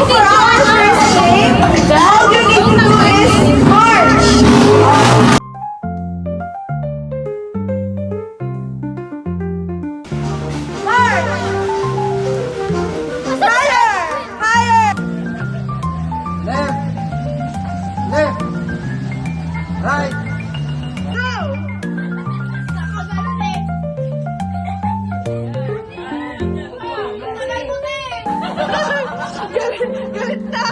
for our first game, all you need to do is march. March! Higher! Higher! Left. Left. Right. Go! Galit na!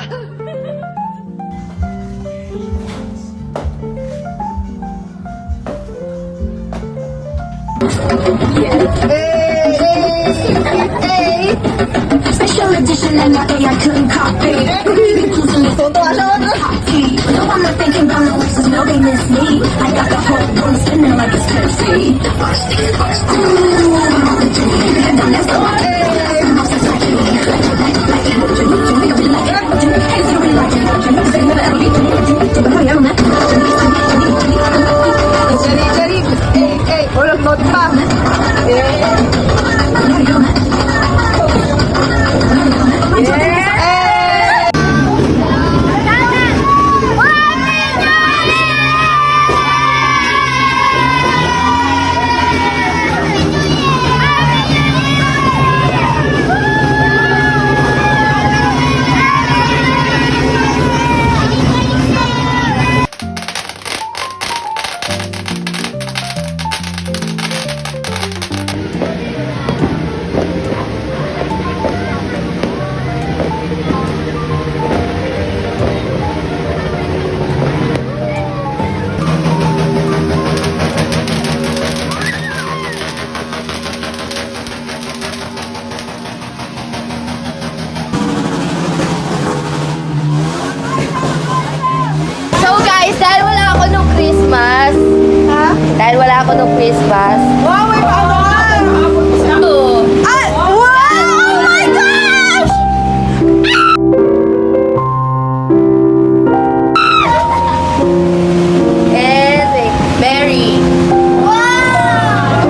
Special edition and nothing I couldn't copy. No, I'm not thinking about no exes, no, they miss me. I got the whole room spinning like it's Pepsi. Walang note pa. Dahil wala ako nung Christmas. Wow, may paano ka? Ah! Wow! Oh my gosh! And wait, Mary. Wow!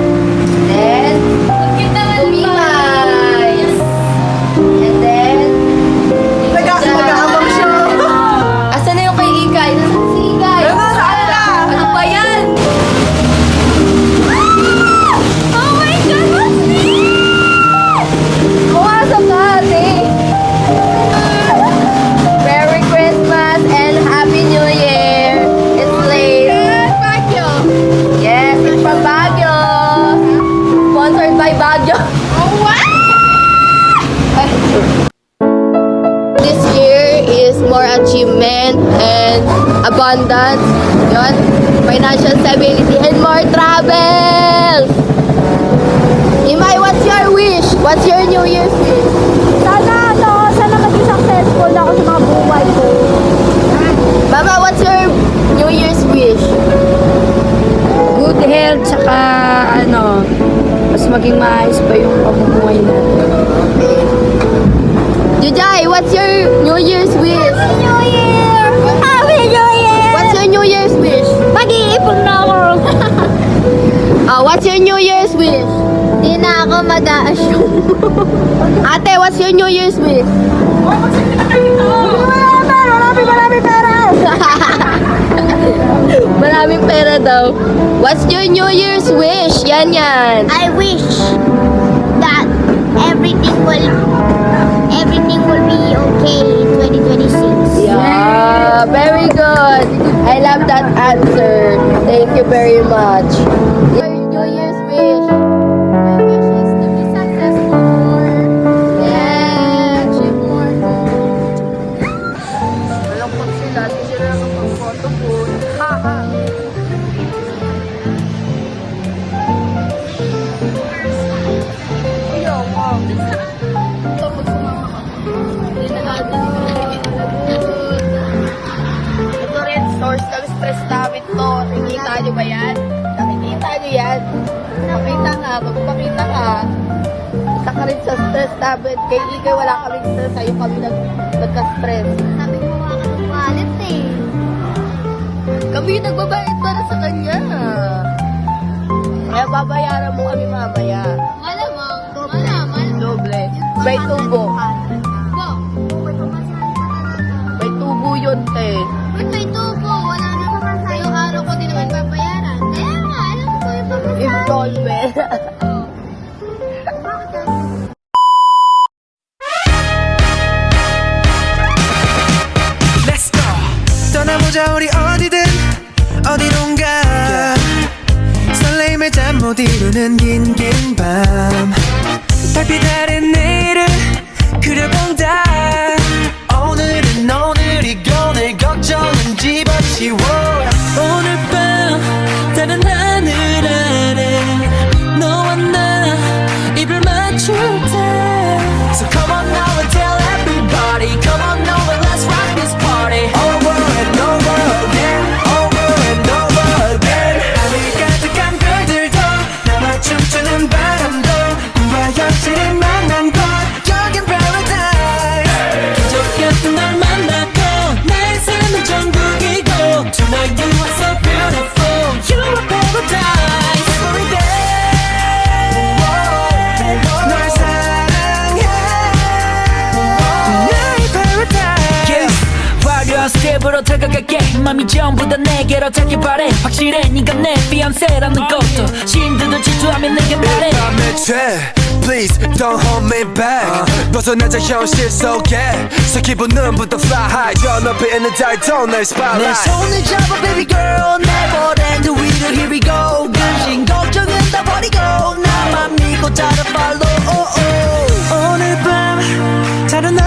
Then, Kumimays. And then, Mag-aabang siya. asan na yung kay Ikay? Nasaan si Ikay? Nasaan ka? Ano ba yan? Oh my God, what's this? Pumasok ka, ate. Merry Christmas and Happy New Year. It's late. Baguio. Yes, it's from Baguio. Sponsored by Baguio. Oh, wow! This year is more achievement and abundance. Yun, financial stability and more travel. Imay, what's your wish? What's your New Year's wish? Sana maging successful ako sa mga buhay ko. Mama, what's your New Year's wish? Good health, tsaka mas maging maayos pa yung pamumuhay natin. Jujay, what's your New Year's wish? New Year! Happy New Year! What's your New Year's wish? Mag-iipon na ako. What's your New Year's wish? Di na ako mag-a-assume. Ate, what's your New Year's wish? Marami pera. Maraming pera daw. What's your New Year's wish? Yan. I wish that everything will be okay in 2026. Yeah, very good. I love that answer. Thank you very much. Your New Year's wish? My wish is to be successful. Yeah. Achieve more goals. Malungkot sila. Hindi sila nakapag-photo po. Haha. Ito rin, source ng stress namin to. Nakikita nyo ba yan? Nakikita nyo yan? Pakita ka, magpakita ka. Isa ka rin sa stress namin. Kay Igay wala kaming stress. Sa'yo kami nagka-stress. Sabi ko nga ka ng wallet eh. Kami yung nagbabayad para sa kanya. Kaya babayaran mo kami mamaya. Malamang. Doble. By tubo. Go. yun, te. Ba't may tubo? Wala na pamasahe. Yung araw ko din naman babayaran. Kaya nga, alam ko yung pamasahe. Installment. Let's go 떠나보자 우리 어디든 어디론가 설레임을 잠 못 이루는 긴 밤 달빛 아래 내일을 그려본다 오늘은 오늘이고 내 걱정은 집어치워 오늘 밤 다른 하늘 아래 너와 나 입을 맞출 때 So come on now and tell everybody Come on now and let's rock this party Over and over again Over and over again 하늘 가득한 별들도 나와 춤추는 바람도 꿈과 현실을 만난 곳 여긴 paradise 기적 같은 널 만났고 내 삶은 천국이고 Tonight you are so beautiful You are paradise Every day 널 사랑해 나의 paradise 화려한 스텝으로 다가갈게 맘이 전부 다 내게로 닿길 바래 확실해 네가 내 fiance라는 것도 신들도 질투하면 내게 말해 맘에 죄 Please don't hold me back 벗어나자 현실 속에 So 기분은 부터 fly high 저 높이 있는 달도 날 내 spotlight 손을 잡아 baby girl never end 위로 here we go 근심 걱정은 다 버리고 나만 믿고 따라 follow oh, oh. 오늘 밤 다른